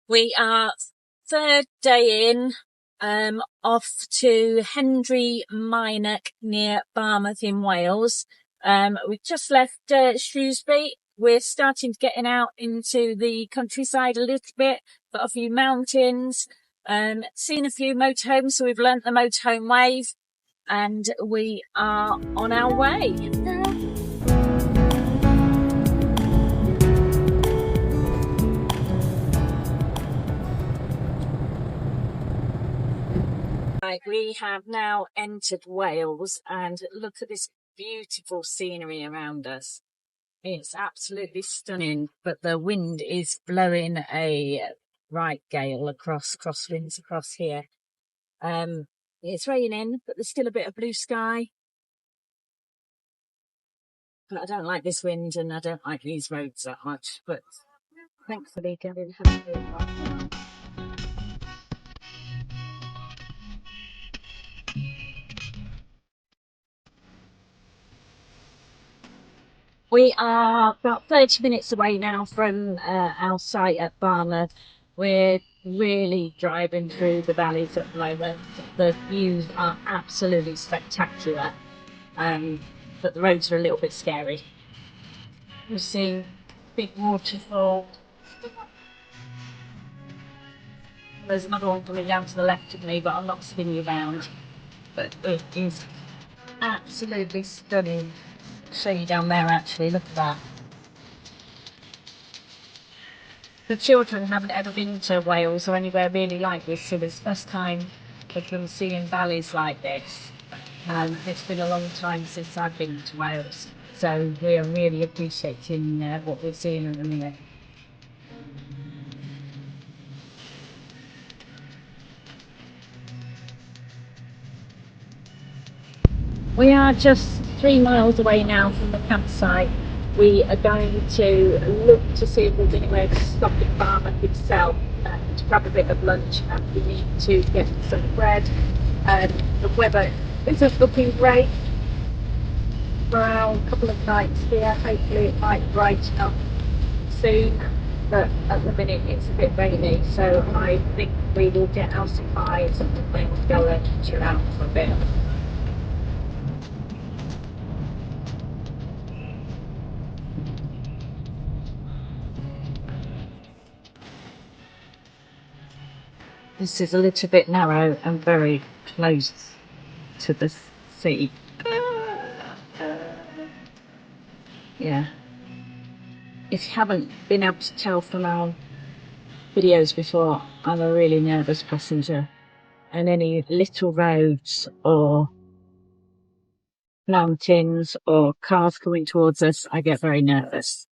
We are third day in, off to Hendre Mynach near Barmouth in Wales. We've just left Shrewsbury. We're starting to getting out into the countryside a little bit, got a few mountains, seen a few motorhomes, so we've learnt the motorhome wave, and we are on our way. Right, we have now entered Wales, and look at this beautiful scenery around us. It's absolutely stunning, but the wind is blowing a right gale across crosswinds across here. It's raining, but there's still a bit of blue sky. But I don't like this wind, and I don't like these roads that much, but thankfully going to have to right now. We are about 30 minutes away now from our site at Barmouth. We're really driving through the valleys at the moment. The views are absolutely spectacular, but the roads are a little bit scary. We're seeing big waterfall. There's another one coming down to the left of me, but I'm not spinning around. But it is absolutely stunning. I'll show you down there actually, look at that. The children haven't ever been to Wales or anywhere really like this, so it's the first time of them seeing valleys like this. It's been a long time since I've been to Wales, so we are really appreciating what we're seeing at the minute. We are just 3 miles away now from the campsite. We are going to look to see if there's anywhere to stop at Barmouth itself and grab a bit of lunch, and we need to get some bread. The weather isn't looking great for our couple of nights here. Hopefully it might brighten up soon, but at the minute it's a bit rainy, so I think we will get our supplies and then go and chill out for a bit. This is a little bit narrow and very close to the sea. Yeah. If you haven't been able to tell from our videos before, I'm a really nervous passenger, and any little roads or mountains or cars coming towards us, I get very nervous.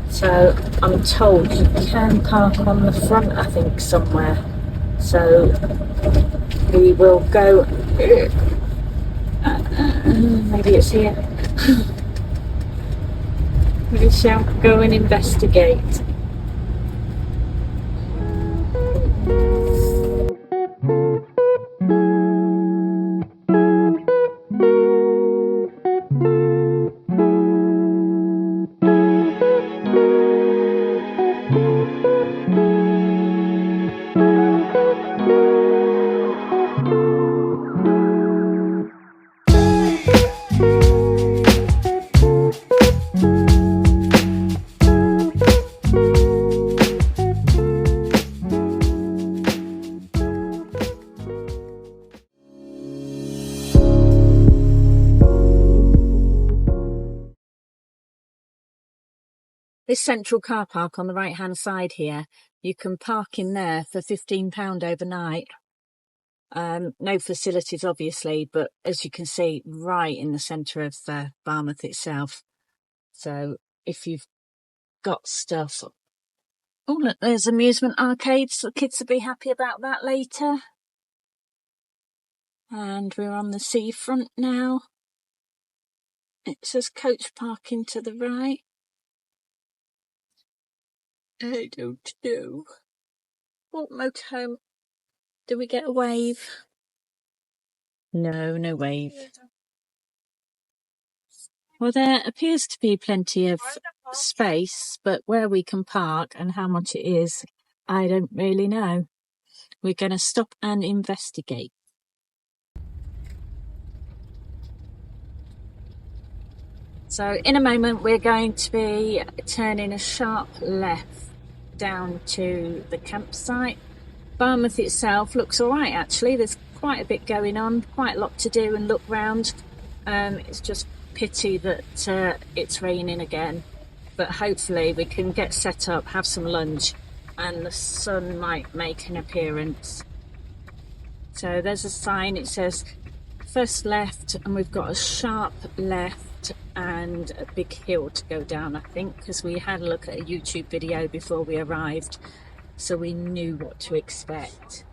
So I'm told you can park on the front, I think, somewhere. So we will go, maybe it's here. We shall go and investigate. This central car park on the right hand side here, you can park in there for £15 overnight. No facilities obviously, but as you can see, right in the centre of Barmouth itself. So if you've got stuff... Oh look, there's amusement arcades, the kids will be happy about that later. And we're on the seafront now. It says coach parking to the right. I don't know. What motorhome? Do we get a wave? No, no wave. Well, there appears to be plenty of space, but where we can park and how much it is, I don't really know. We're going to stop and investigate. So in a moment, we're going to be turning a sharp left down to the campsite. Barmouth itself looks all right, actually. There's quite a bit going on, quite a lot to do and look round. It's just pity that it's raining again, but hopefully we can get set up, have some lunch, and the sun might make an appearance. So there's a sign, it says first left, and we've got a sharp left and a big hill to go down, I think, because we had a look at a YouTube video before we arrived, so we knew what to expect.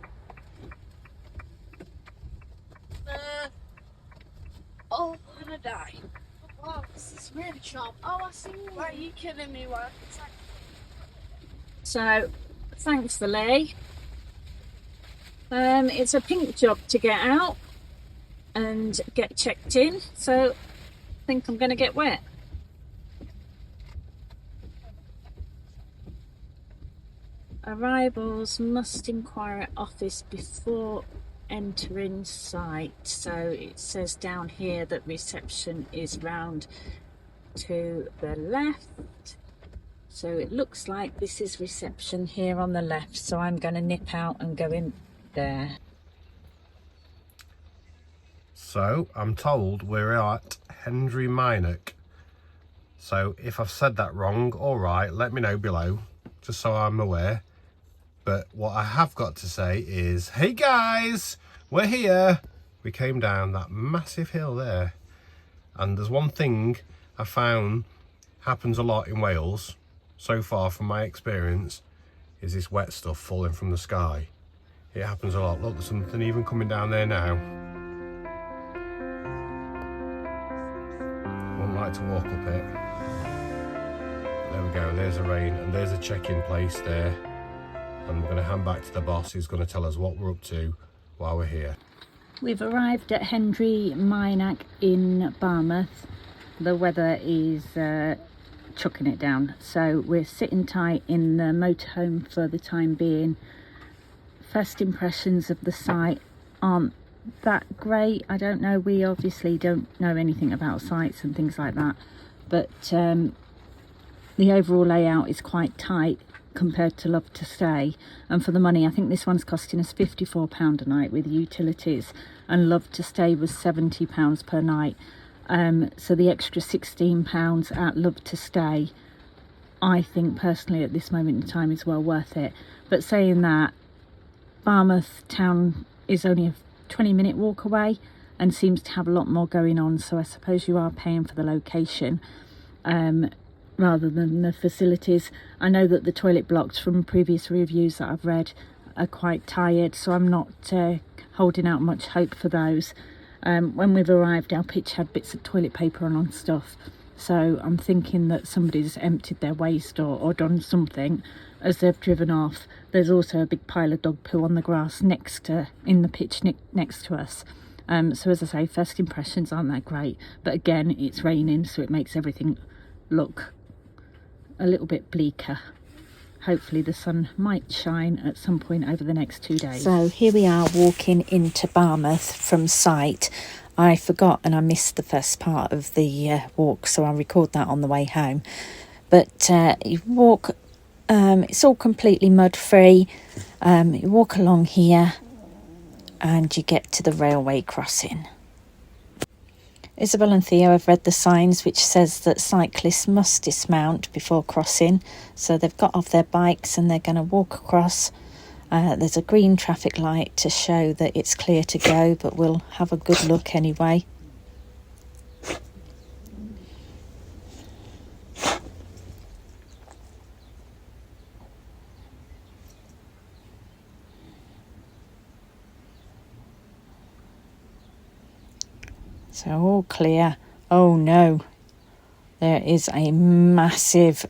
Oh, I'm gonna die. Wow, this is really sharp. Oh, I see. Why are you kidding me? What? So, thankfully, it's a pink job to get out and get checked in, so I think I'm going to get wet. Arrivals must inquire at office before entering site. So it says down here that reception is round to the left. So it looks like this is reception here on the left. So I'm going to nip out and go in there. So I'm told we're at Hendre Mynach. So if I've said that wrong, all right, let me know below, just so I'm aware. But what I have got to say is, hey guys, we're here. We came down that massive hill there. And there's one thing I found happens a lot in Wales, so far from my experience, is this wet stuff falling from the sky. It happens a lot. Look, there's something even coming down there now. Wouldn't like to walk up it. There we go, there's a rain, and there's a check-in place there. And we're going to hand back to the boss, who's going to tell us what we're up to while we're here. We've arrived at Hendre Mynach in Barmouth. The weather is chucking it down, so we're sitting tight in the motorhome for the time being. First impressions of the site aren't that great. I don't know, we obviously don't know anything about sites and things like that, but the overall layout is quite tight compared to Love to Stay, and for the money, I think this one's costing us £54 a night with utilities, and Love to Stay was £70 per night. So the extra £16 at Love to Stay, I think personally at this moment in time is well worth it. But saying that, Barmouth town is only a 20-minute walk away and seems to have a lot more going on, so I suppose you are paying for the location rather than the facilities. I know that the toilet blocks from previous reviews that I've read are quite tired, so I'm not holding out much hope for those. When we've arrived, our pitch had bits of toilet paper on stuff, so I'm thinking that somebody's emptied their waste or done something as they've driven off. There's also a big pile of dog poo on the grass in the pitch next to us. So as I say, first impressions aren't that great, but again, it's raining, so it makes everything look a little bit bleaker. Hopefully the sun might shine at some point over the next 2 days. So here we are walking into Barmouth from site. I forgot and I missed the first part of the walk, so I'll record that on the way home. But you walk, it's all completely mud free. You walk along here and you get to the railway crossing. Isabel and Theo have read the signs which says that cyclists must dismount before crossing, so they've got off their bikes and they're going to walk across. There's a green traffic light to show that it's clear to go, but we'll have a good look anyway. So all clear. Oh no, there is a massive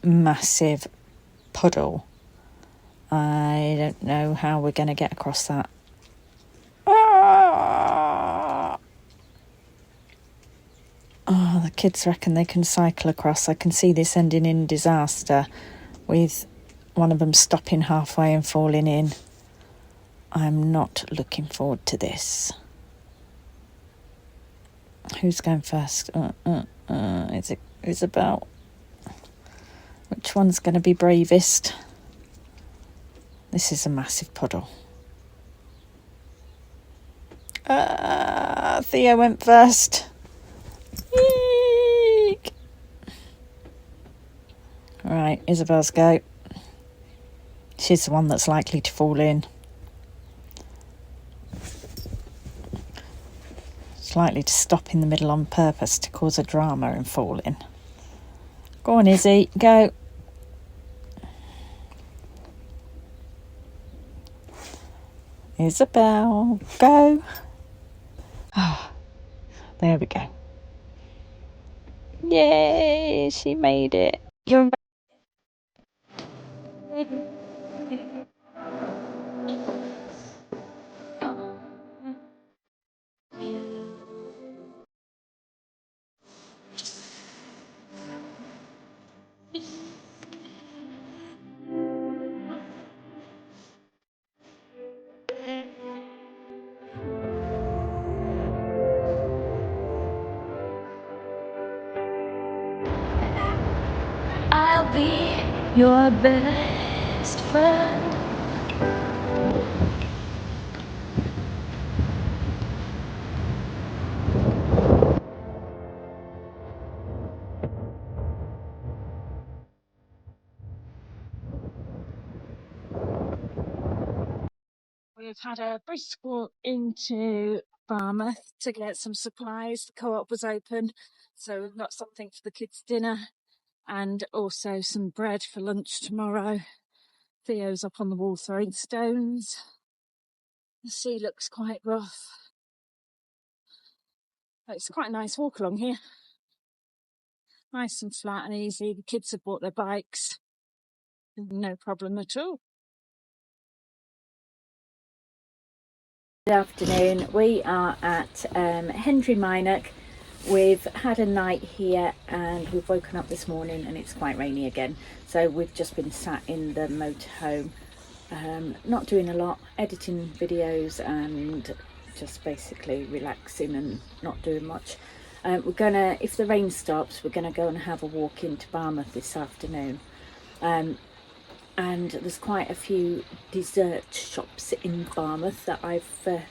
puddle. I don't know how we're going to get across that. Oh, the kids reckon they can cycle across. I can see this ending in disaster with one of them stopping halfway and falling in. I'm not looking forward to this. Who's going first? Is it Isabel? Which one's going to be bravest? This is a massive puddle. Theo went first. Eek. Right, Isabel's go. She's the one that's likely to fall in. She's likely to stop in the middle on purpose to cause a drama and fall in. Go on, Izzy, go. Isabel, go. Ah, there we go. Yay, she made it. You're I'll be your best friend. We've had a brisk walk into Barmouth to get some supplies. The co-op was open, so we've got something for the kids' dinner and also some bread for lunch tomorrow. Theo's up on the wall throwing stones. The sea looks quite rough. But it's quite a nice walk along here. Nice and flat and easy. The kids have bought their bikes. No problem at all. Good afternoon. We are at Hendre Mynach. We've had a night here and we've woken up this morning and it's quite rainy again. So we've just been sat in the motorhome, not doing a lot, editing videos and just basically relaxing and not doing much. We're gonna, if the rain stops, we're gonna go and have a walk into Barmouth this afternoon. And there's quite a few dessert shops in Barmouth that I've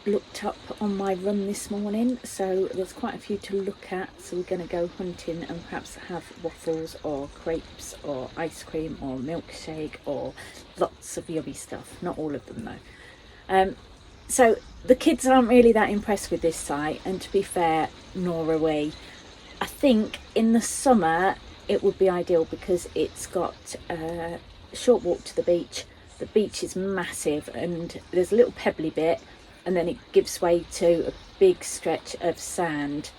looked up on my run this morning, so there's quite a few to look at. So we're going to go hunting and perhaps have waffles or crepes or ice cream or milkshake or lots of yummy stuff. Not all of them though. So the kids aren't really that impressed with this site, and to be fair, nor are we. I think in the summer it would be ideal because it's got a short walk to the beach. The beach is massive and there's a little pebbly bit and then it gives way to a big stretch of sand.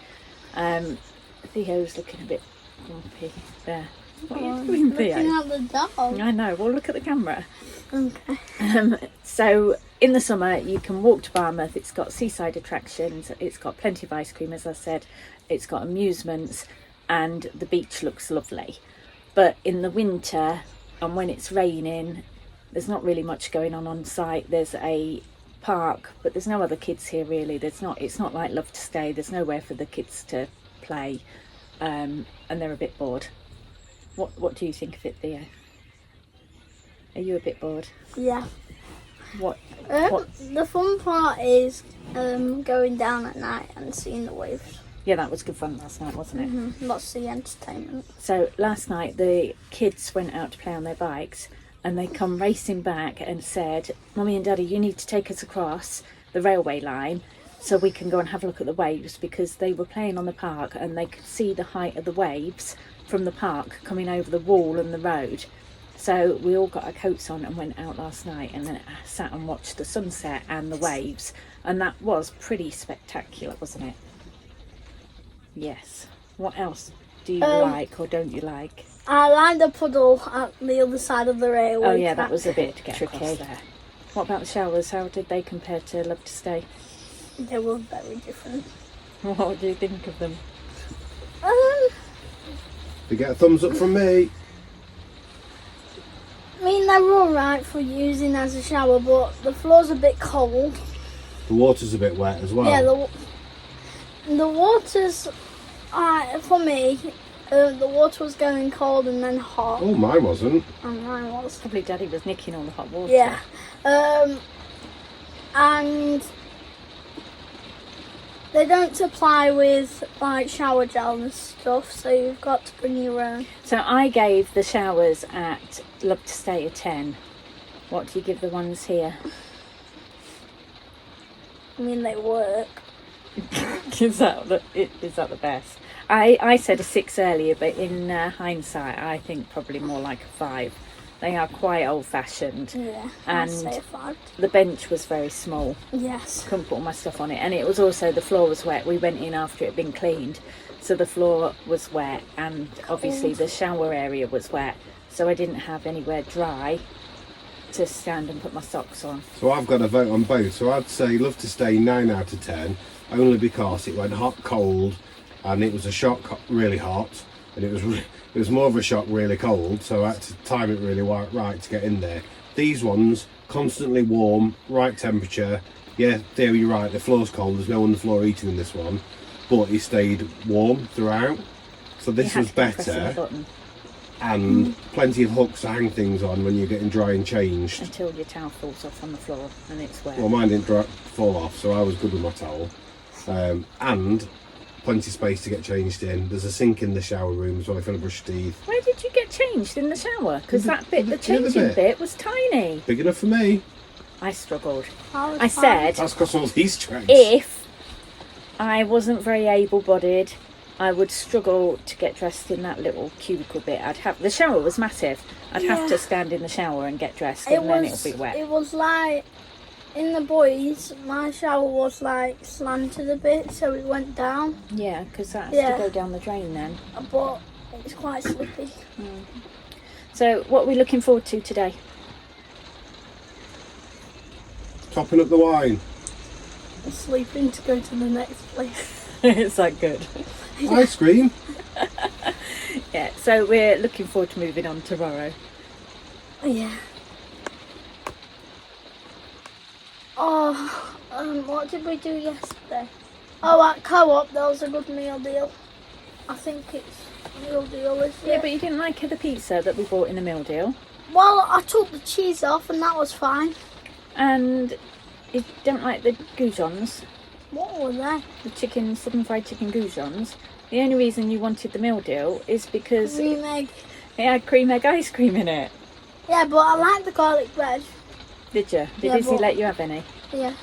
Theo's looking a bit grumpy there. What are you doing, Theo? Looking at the dog. I know, well look at the camera. Okay. So in the summer you can walk to Barmouth. It's got seaside attractions, it's got plenty of ice cream, as I said, it's got amusements, and the beach looks lovely. But in the winter and when it's raining, there's not really much going on site. There's a park, but there's no other kids here really. It's not like Love to Stay. There's nowhere for the kids to play, and they're a bit bored. What do you think of it, Theo? Are you a bit bored? Yeah. What? The fun part is going down at night and seeing the waves. Yeah, that was good fun last night, wasn't it? Mm-hmm. Lots of entertainment. So last night the kids went out to play on their bikes and they come racing back and said, Mummy and Daddy, you need to take us across the railway line so we can go and have a look at the waves, because they were playing on the park and they could see the height of the waves from the park coming over the wall and the road. So we all got our coats on and went out last night and then sat and watched the sunset and the waves, and that was pretty spectacular, wasn't it? Yes. What else do you like or don't you like? I like the puddle at the other side of the railway. Oh yeah, track. that was a bit tricky there. What about the showers? How did they compare to Love to Stay? They were very different. What do you think of them? You get a thumbs up from me. I mean, they're alright for using as a shower, but the floor's a bit cold. The water's a bit wet as well. Yeah, the water's, for me, the water was going cold and then hot. Oh, mine wasn't. And mine was. Probably Daddy was nicking all the hot water. Yeah. And they don't supply with like shower gel and stuff, so you've got to bring your own. So I gave the showers at Love to Stay a 10. What do you give the ones here? I mean, they work. Is that the best? I said a 6 earlier, but in hindsight, I think probably more like a 5. They are quite old-fashioned. Yeah, and I'd say a 5. The bench was very small. Yes. Couldn't put all my stuff on it, and it was also, the floor was wet. We went in after it had been cleaned, so the floor was wet, and obviously the shower area was wet, so I didn't have anywhere dry to stand and put my socks on. So I've got a vote on both. So I'd say Love to Stay 9 out of 10, only because it went hot, cold, and it was a shock, really hot, and it was more of a shock, really cold. So I had to time it really right to get in there. These ones, constantly warm, right temperature. Yeah, there you're right. The floor's cold. There's no on the floor heating in this one, but it stayed warm throughout. So this was better. And plenty of hooks to hang things on when you're getting dry and changed. Until your towel falls off on the floor and it's wet. Well, mine didn't fall off, so I was good with my towel. And plenty of space to get changed in. There's a sink in the shower room as well if you want to brush teeth. Where did you get changed in the shower? Because that bit, the changing bit was tiny. Big enough for me. I struggled. I said, That's because all these tracks. if I wasn't very able-bodied, I would struggle to get dressed in that little cubicle bit. The shower was massive. I'd have to stand in the shower and get dressed, and then it'll be wet. It was like, in the boys, my shower was like slanted a bit, so it went down. Yeah, because that has to go down the drain then. But it's quite slippy. So what are we looking forward to today? Topping up the wine. Sleeping to go to the next place. Is that good? Ice cream. Yeah, so we're looking forward to moving on tomorrow. Yeah. Oh, what did we do yesterday? Oh, at Co-op there was a good meal deal. I think it's a meal deal, isn't it? Yeah, but you didn't like the pizza that we bought in the meal deal. Well, I took the cheese off and that was fine. And you don't like the goujons, What were they? the southern fried chicken goujons. The only reason you wanted the meal deal is because Cream egg. it had cream egg ice cream in it. Yeah, but I like the garlic bread. Did you? Did Yeah, Izzy but- let you have any? Yeah,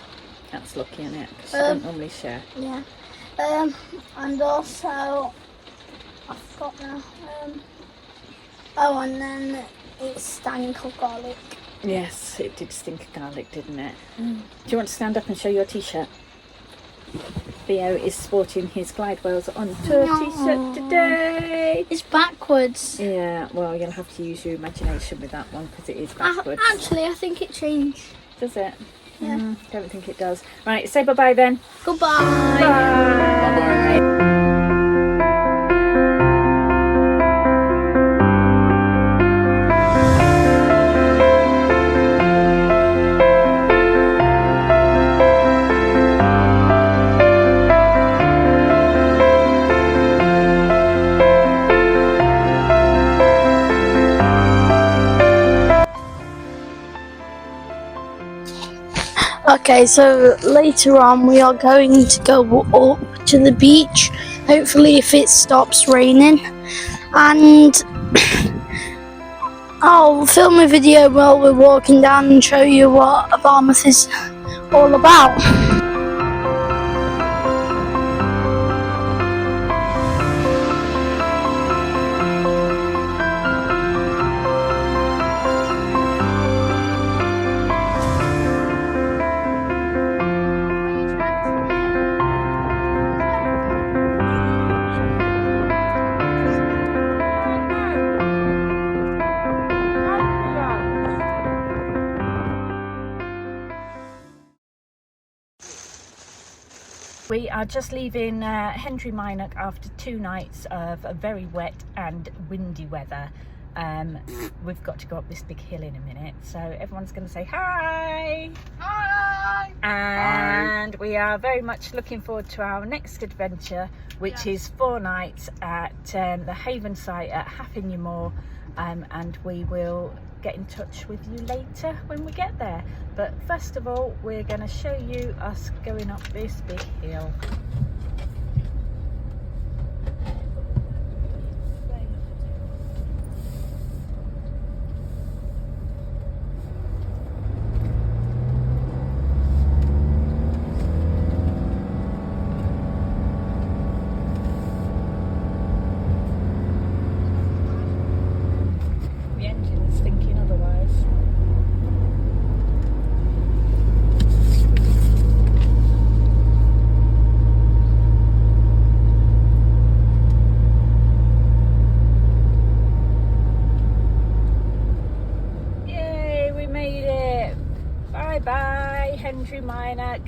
That's lucky, isn't it? 'Cause she don't normally share. yeah. And also, I forgot now. And then it stank of garlic. Yes, it did stink of garlic, didn't it? Do you want to stand up and show your t-shirt? Theo is sporting his Glide Whales on tour t-shirt today. It's backwards. Yeah, well, you'll have to use your imagination with that one because it is backwards. Actually, I think it changed. Does it? Yeah. Don't think it does. Right, say bye-bye then. Goodbye. Bye-bye. Okay, so later on we are going to go up to the beach, hopefully if it stops raining, and I'll film a video while we're walking down and show you what Barmouth is all about. We are just leaving Hendre Mynach after 2 nights of a very wet and windy weather. We've got to go up this big hill in a minute, so everyone's going to say hi. Hi. And we are very much looking forward to our next adventure, which is 4 nights at the Haven site at Happingham Moor, and we will get in touch with you later when we get there. But first of all, we're going to show you us going up this big hill. The engine is thinking otherwise. Yay, we made it! Bye bye, Hendre Mynach.